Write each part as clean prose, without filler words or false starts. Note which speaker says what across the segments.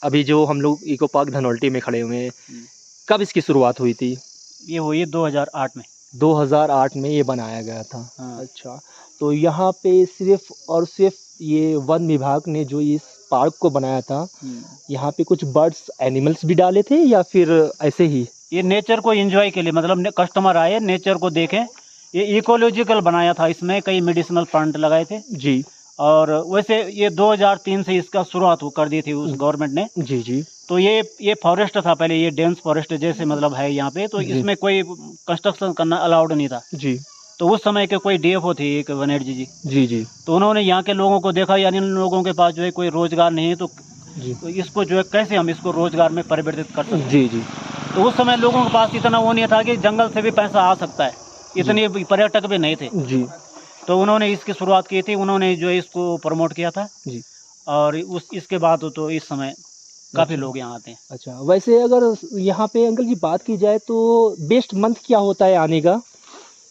Speaker 1: अभी जो हम लोग इको पार्क धनौल्टी में खड़े हुए हैं, कब इसकी शुरुआत हुई थी?
Speaker 2: ये हुई 2008 में।
Speaker 1: 2008 में ये बनाया गया था।
Speaker 2: हाँ।
Speaker 1: अच्छा, तो यहाँ पे सिर्फ और सिर्फ ये वन विभाग ने जो इस पार्क को बनाया था, यहाँ पे कुछ बर्ड्स एनिमल्स भी डाले थे या फिर ऐसे ही?
Speaker 2: ये नेचर को एंजॉय के लिए, मतलब कस्टमर आए नेचर को देखें, ये इकोलॉजिकल बनाया था। इसमें कई मेडिसिनल प्लांट लगाए थे
Speaker 1: जी।
Speaker 2: और वैसे ये 2003 से इसका शुरुआत कर दी थी उस गवर्नमेंट ने।
Speaker 1: जी जी।
Speaker 2: तो ये फॉरेस्ट था पहले, ये डेंस फॉरेस्ट जैसे मतलब है यहाँ पे, तो इसमें कोई कंस्ट्रक्शन करना अलाउड नहीं था जी। तो उस समय के कोई डीएफओ थी एक बनर्जी जी जी जी, तो उन्होंने यहाँ के लोगों को देखा, यानी इन लोगों के पास जो है कोई रोजगार नहीं है, तो इसको जो है कैसे हम इसको रोजगार में परिवर्तित कर सकते हैं। जी जी। तो उस समय लोगों के पास इतना वो नहीं था कि जंगल से भी पैसा आ सकता है, इतने पर्यटक भी नहीं थे जी। तो उन्होंने इसकी शुरुआत की थी, उन्होंने जो है इसको प्रमोट किया था जी। और इसके बाद तो इस समय काफ़ी लोग यहाँ आते हैं। अच्छा,
Speaker 1: वैसे अगर यहाँ पे अंकल जी बात की जाए तो बेस्ट मंथ क्या होता है आने का?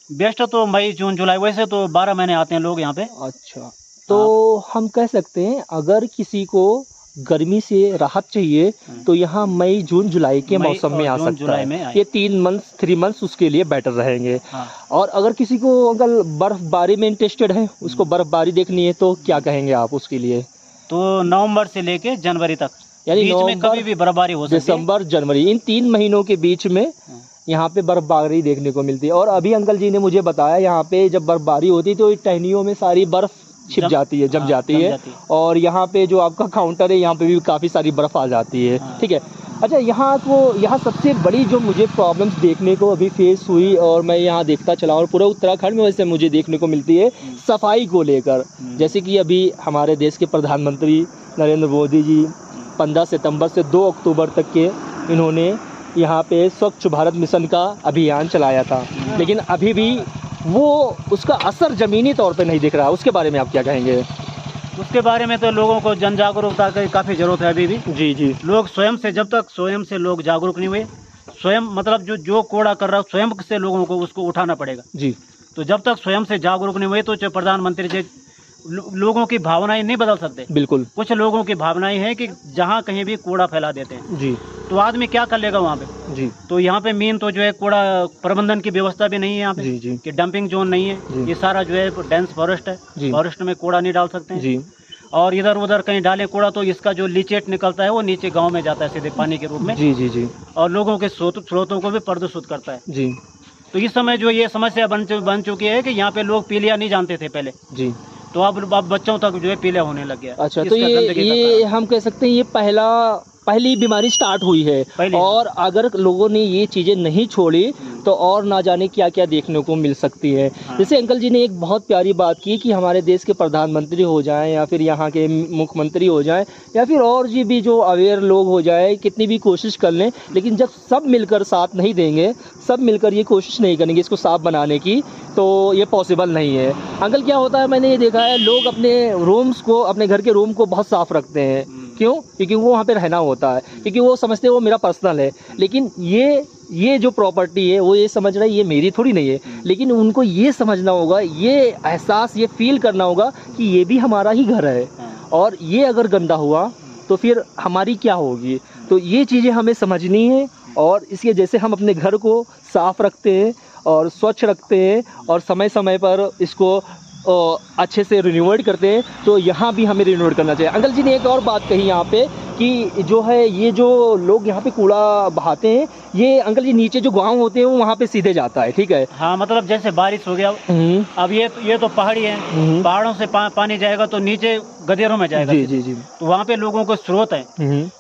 Speaker 2: बेस्ट तो मई जून जुलाई, वैसे तो 12 महीने आते हैं लोग यहाँ पे।
Speaker 1: अच्छा, तो हम कह सकते हैं अगर किसी को गर्मी से राहत चाहिए तो यहाँ मई जून जुलाई के मौसम में आ सकता है। ये 3 मंथ्स उसके लिए बेटर रहेंगे। हाँ। और अगर किसी को अंकल बर्फबारी में इंटरेस्टेड है, उसको बर्फबारी देखनी है, तो क्या कहेंगे आप उसके लिए?
Speaker 2: तो नवंबर से लेके जनवरी तक, यानी बीच में कभी भी बर्फबारी हो सकती है।
Speaker 1: दिसंबर जनवरी इन 3 महीनों के बीच में यहाँ पे बर्फबारी देखने को मिलती है। और अभी अंकल जी ने मुझे बताया यहाँ पे जब बर्फबारी होती है तो टहनियों में सारी बर्फ छिप जाती है, जम जाती है। और यहाँ पे जो आपका काउंटर है यहाँ पे भी काफ़ी सारी बर्फ़ आ जाती है। ठीक है। अच्छा, यहाँ सबसे बड़ी जो मुझे प्रॉब्लम्स देखने को अभी फेस हुई और मैं यहाँ देखता चला और पूरा उत्तराखंड में वैसे मुझे देखने को मिलती है सफाई को लेकर। जैसे कि अभी हमारे देश के प्रधानमंत्री नरेंद्र मोदी जी 15 सितंबर से 2 अक्टूबर तक के इन्होंने यहाँ पे स्वच्छ भारत मिशन का अभियान चलाया था, लेकिन अभी भी वो उसका असर ज़मीनी तौर पे नहीं दिख रहा। उसके बारे में आप क्या कहेंगे?
Speaker 2: उसके बारे में तो लोगों को जन जागरूकता की काफ़ी ज़रूरत है अभी भी। जी जी। लोग स्वयं से, जब तक स्वयं से लोग जागरूक नहीं हुए, स्वयं मतलब जो कूड़ा कर रहा है स्वयं से लोगों को उसको उठाना पड़ेगा जी। तो जब तक स्वयं से जागरूक नहीं हुए तो जो प्रधानमंत्री जी लोगों की भावनाएं नहीं बदल सकते। बिल्कुल। कुछ लोगों की भावनाएं हैं कि जहाँ कहीं भी कूड़ा फैला देते हैं जी, तो आदमी क्या कर लेगा वहाँ पे जी। तो यहाँ पे मेन तो जो है कूड़ा प्रबंधन की व्यवस्था भी नहीं है यहाँ पे जी जी। कि डंपिंग जोन नहीं है। ये सारा जो है डेंस फॉरेस्ट है, फॉरेस्ट में कूड़ा नहीं डाल सकते हैं जी। और इधर उधर कहीं डालें कूड़ा तो इसका जो लीचेट निकलता है वो नीचे गाँव में जाता है सीधे पानी के रूप में जी जी जी। और लोगों के स्रोतों को भी प्रदूषित करता है जी। तो इस समय जो ये समस्या बन चुकी है कि यहाँ पे लोग पीलिया नहीं जानते थे पहले जी, तो अब बच्चों तक जो है पीलिया होने लग गया।
Speaker 1: अच्छा, तो ये हम कह सकते हैं ये पहली बीमारी स्टार्ट हुई है। और अगर लोगों ने ये चीज़ें नहीं छोड़ी तो और ना जाने क्या क्या देखने को मिल सकती है। हाँ। जैसे अंकल जी ने एक बहुत प्यारी बात की कि हमारे देश के प्रधानमंत्री हो जाएं या फिर यहाँ के मुख्यमंत्री हो जाएं या फिर और भी जो अवेयर लोग हो जाए, कितनी भी कोशिश कर लें, लेकिन जब सब मिलकर साथ नहीं देंगे, सब मिलकर ये कोशिश नहीं करेंगे इसको साफ बनाने की, तो ये पॉसिबल नहीं है। अंकल क्या होता है, मैंने ये देखा है लोग अपने रूम्स को, अपने घर के रूम को बहुत साफ रखते हैं। क्यों? क्योंकि वो वहाँ पे रहना होता है, क्योंकि वो समझते हैं वो मेरा पर्सनल है। लेकिन ये जो प्रॉपर्टी है वो ये समझ रहा है ये मेरी थोड़ी नहीं है, लेकिन उनको ये समझना होगा, ये एहसास, ये फील करना होगा कि ये भी हमारा ही घर है और ये अगर गंदा हुआ तो फिर हमारी क्या होगी। तो ये चीज़ें हमें समझनी है और इसके जैसे हम अपने घर को साफ रखते हैं और स्वच्छ रखते हैं और समय समय पर इसको अच्छे से रिन्यूएट करते हैं, तो यहाँ भी हमें रिन्यूएट करना चाहिए। अंकल जी ने एक और बात कही यहाँ पे कि जो है ये जो लोग यहाँ पे कूड़ा बहाते हैं, ये अंकल जी नीचे जो गांव होते हैं वो वहाँ पे सीधे जाता है। ठीक है। हाँ, मतलब जैसे बारिश हो गया, अब ये तो पहाड़ी है, पहाड़ों से पानी जाएगा तो नीचे गदेरों में जाएगा जी जी जी। तो वहाँ पे लोगों को स्रोत है,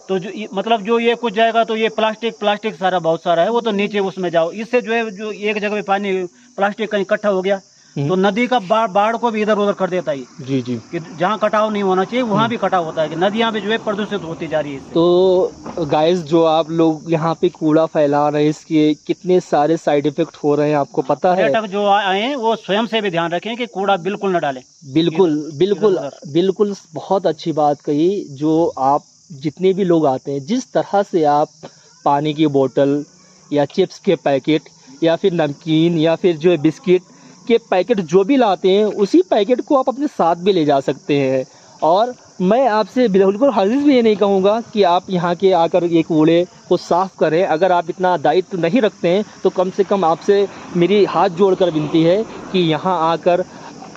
Speaker 1: तो मतलब जो ये कुछ जाएगा तो ये प्लास्टिक सारा बहुत सारा है, वो तो नीचे उसमें जाओ। इससे जो है जो एक जगह पे पानी प्लास्टिक कहीं इकट्ठा हो गया तो नदी का बाढ़ को भी इधर उधर कर देता है जी जी। कि जहाँ कटाव नहीं होना चाहिए वहाँ भी कटाव होता है, कि नदियाँ भी जो है प्रदूषित होती जा रही है। तो गाइस, जो आप लोग यहाँ पे कूड़ा फैला रहे हैं, इसके कितने सारे साइड इफेक्ट हो रहे हैं आपको पता है? पर्यटक जो आए हैं वो स्वयं से भी ध्यान रखें कि कूड़ा बिल्कुल न डालें। बिल्कुल बिल्कुल बिल्कुल, बहुत अच्छी बात कही। जो आप जितने भी लोग आते हैं, जिस तरह से आप पानी की बोतल या चिप्स के पैकेट या फिर नमकीन या फिर जो है बिस्किट के पैकेट जो भी लाते हैं, उसी पैकेट को आप अपने साथ भी ले जा सकते हैं और मैं आपसे बिल्कुल हर्गिज़ भी ये नहीं कहूँगा कि आप यहाँ के आकर ये कूड़े को साफ़ करें। अगर आप इतना दायित्व नहीं रखते हैं तो कम से कम आपसे मेरी हाथ जोड़कर विनती है कि यहाँ आकर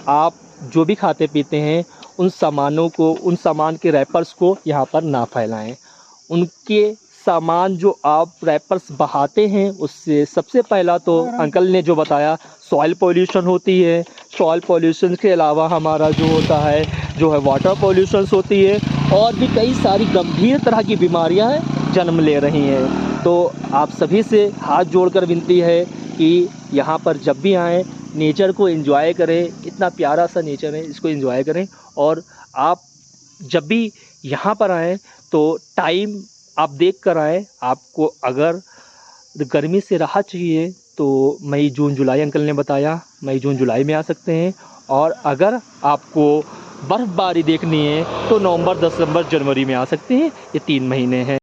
Speaker 1: आप जो भी खाते पीते हैं उन सामानों को, उन सामान के रैपर्स को यहाँ पर ना फैलाएं। उनके सामान जो आप रैपर्स बहाते हैं उससे सबसे पहला तो अंकल ने जो बताया सॉइल पोल्यूशन होती है। सॉइल पोल्यूशन के अलावा हमारा जो होता है जो है वाटर पोल्यूशन होती है और भी कई सारी गंभीर तरह की बीमारियां जन्म ले रही हैं। तो आप सभी से हाथ जोड़कर विनती है कि यहाँ पर जब भी आएँ नेचर को एंजॉय करें। इतना प्यारा सा नेचर है, इसको एंजॉय करें। और आप जब भी यहाँ पर आएँ तो टाइम आप देख कर आएँ। आपको अगर गर्मी से राहत चाहिए तो मई जून जुलाई अंकल ने बताया मई जून जुलाई में आ सकते हैं। और अगर आपको बर्फ़बारी देखनी है तो नवंबर दिसंबर जनवरी में आ सकते हैं। ये 3 महीने हैं।